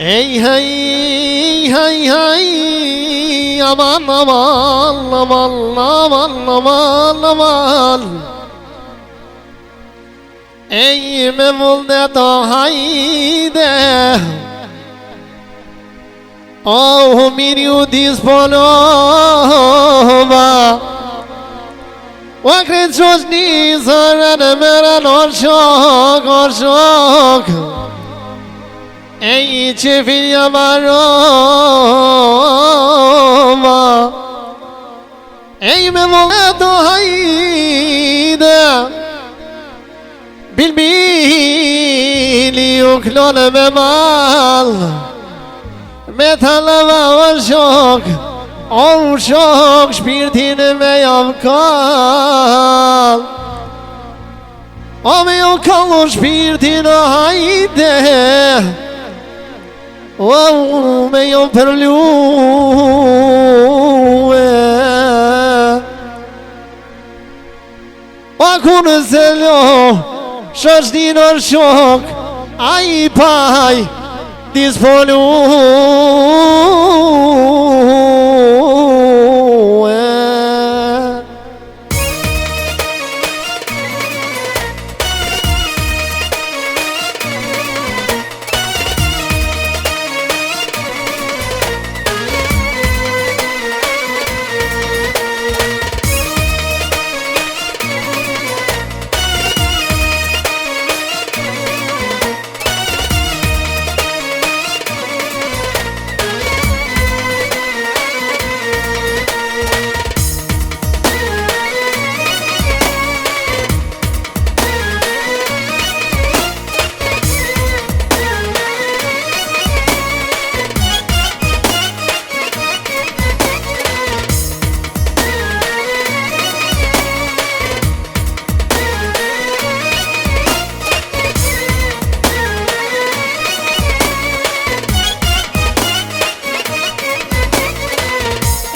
Hey hey hey hey, aman aman aman aman aman aman. Ey me vullnet o hajde, oh mirë ju disponova, wa kretë qosh një zërën e mërën o shok. Ej që filja maroma, ej me vullnet o hajde, bilbili u klonë me mal, me talava o shok, shpirtin me jam kall, o me jam kall o shpirtin o hajde, o me jam përlue, o ku në zelo, shoshdin o shok, a i paj, disponue.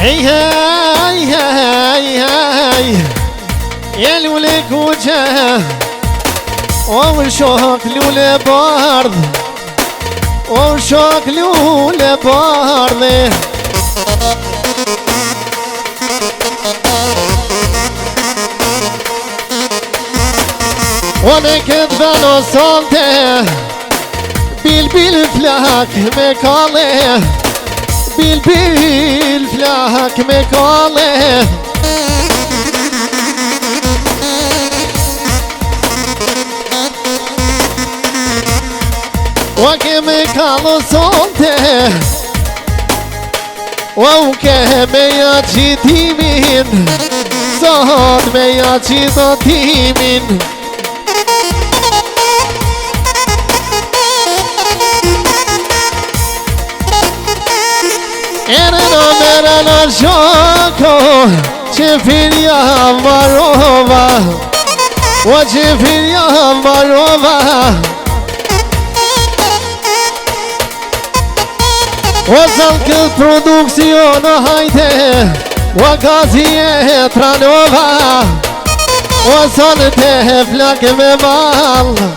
Hey hey hey hey, e lule kuqe, o shok lule bardh, o shok lule bardhe. O në këtë veno sonte, bil flak me kalle, bil flak me kalle. O keme kallo sonte, o keme ja qitimin, sot me ja qitotimin. Mere në shoko, që filja varova, o që filja varova. O zalë këtë produksion o hajte, o gazi e tranova, o zonë të flake me malë.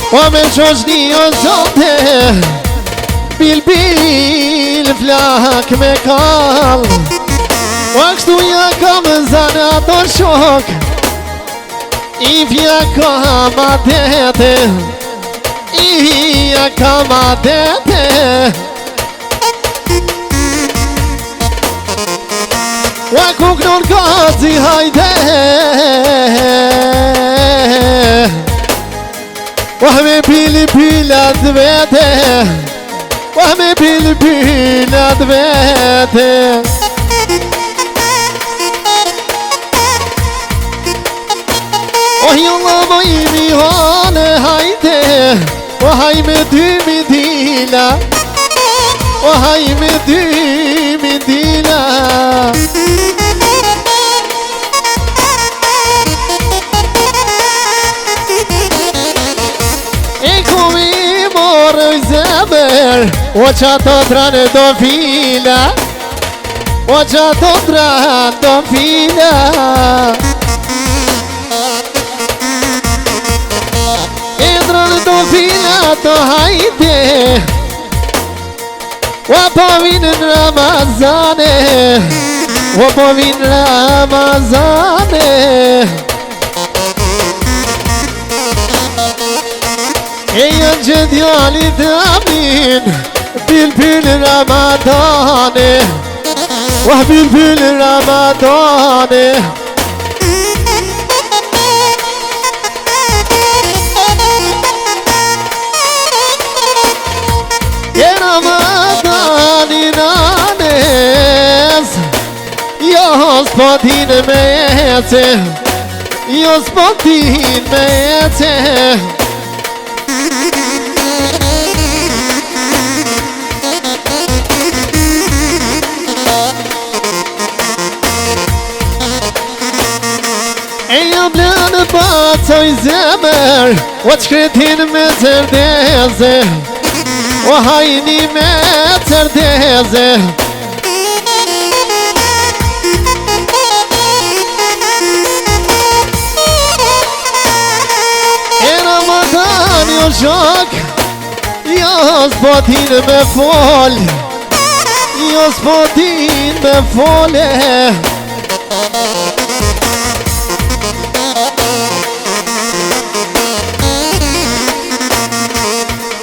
O me qoshni o zote, bil flak me kall, o kështu ja kam zane ato shok, i vja kam adete, i ja kam adete. O kuknon gazi hajde, وهمي بيلات بيته، وهمي بيلات بيته. يلا ضيمي هون هايته، وهاي مدومي ديلا، وهاي مدومي ديلا. O qato tranë do fila, o qato tranë do fila. po fila të hajde Wa po vinë në Ramazane Wa po vinë Ramazane E janë që djallit amin Bilbil Ramadane Wa bilbil Ramadane E Ramadani nanes Jo s'potin me ece Jo s'potin me ece E jam lënë pacoj zemër O të shkretin me cerdeze O hajni me cerdeze E Ramadan jo shok Jo s'potin me fol Jo s'potin me fole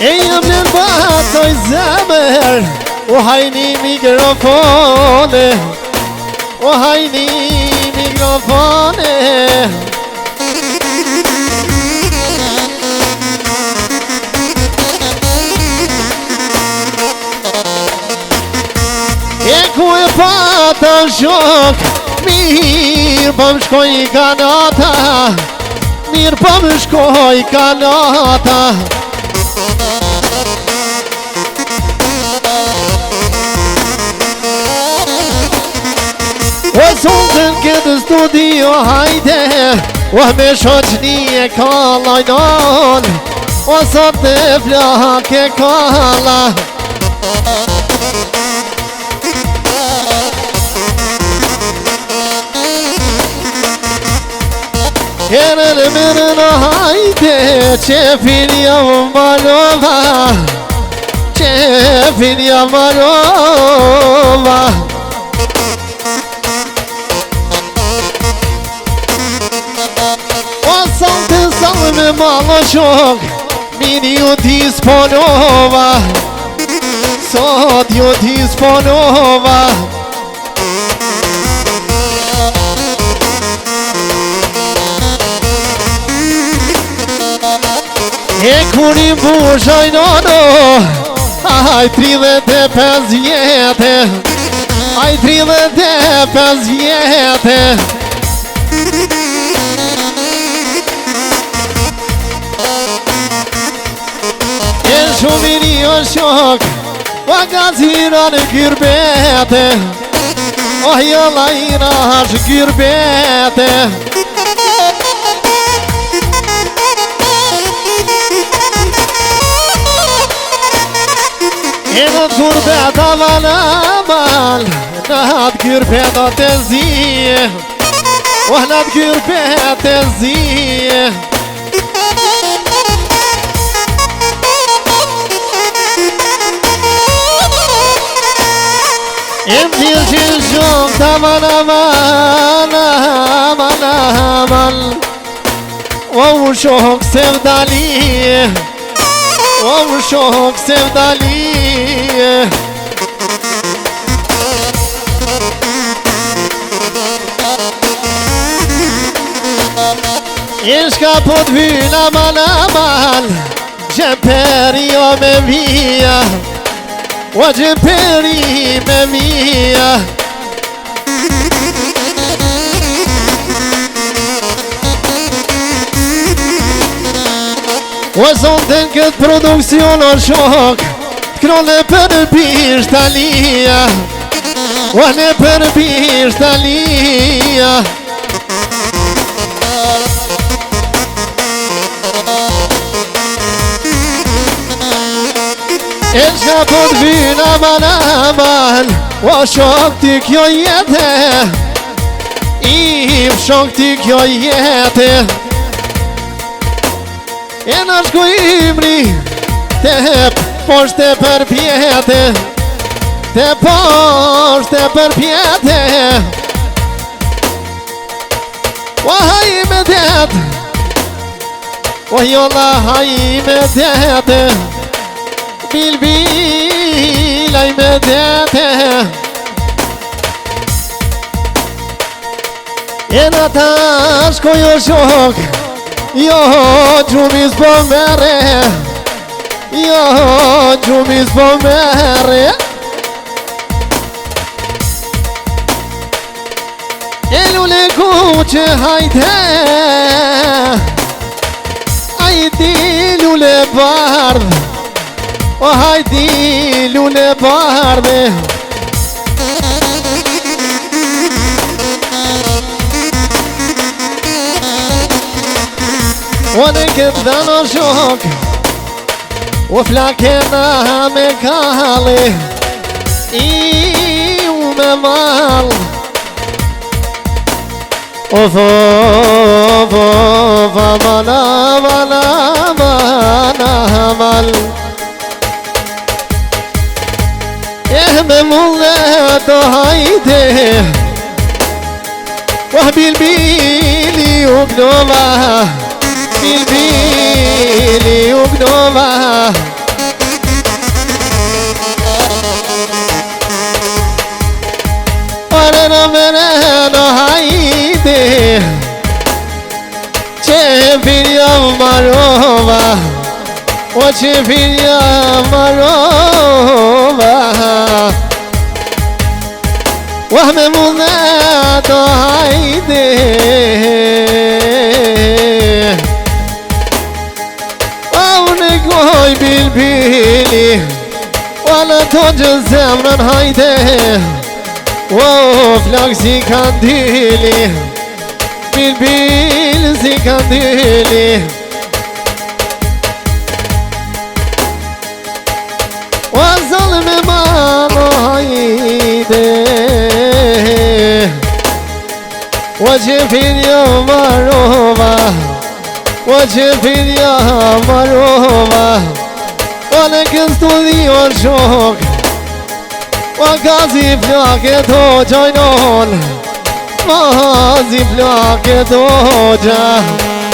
E jam në batoj zemër O hajni mikrofone O hajni mikrofone E ku e pata shok Mirë po më shkoj kanata Mirë po më shkoj kanata O sontën këtë studio hajde O me shoqni e kallajnon O sot të flak e kalla Herën mërën hajde Qefin jam marova Qefin jam marova Me malo shok Mini ju disponova Sot ju disponova E kur i mbushoj nono Aj 35 vjete Aj 35 vjete Shumiri o shok O gazira në gyrbete O jëlla ina është gyrbete E në të gyrbeta valamal Në atë gyrbeta të zije O në atë gyrbeta të zije Em dil që shumë të aman O u shok se vdali O u shok se vdali E shka po të vynë aman Gjemperi o me vija O gjemperi me vija O zontën këtë produksion o shok T'krone për pisht alia O në për pisht alia E shka po t'vyn aman O shok t'i kjo jete I shok t'i kjo jete E në shkujmri Te poshte për pjete Te poshte për pjete O haj me det O jolla haj me det Bil bilaj me det E në tash ko jo shok Jo gjumis po mere Jo gjumis po mere E lule kuqe hajte Hajdi lule bardh O hajdi lule bardh O në këtë dhe në shok O flakena me kalli I u me mal O fo mana mal me mulle të hajde O bilbili u gnova Bilbili u gnova Ore në mene në hajde Që filja marova O që filja marova O me mune të hajde Goj bilbili Wala të gjë zemrën hajde O flak si kandili Bilbil si kandili O zalme mano hajde O që filja marova O që filja marova O në kënë studio shok O gazi flaket o gjojnon Gazi flaket o gjojnon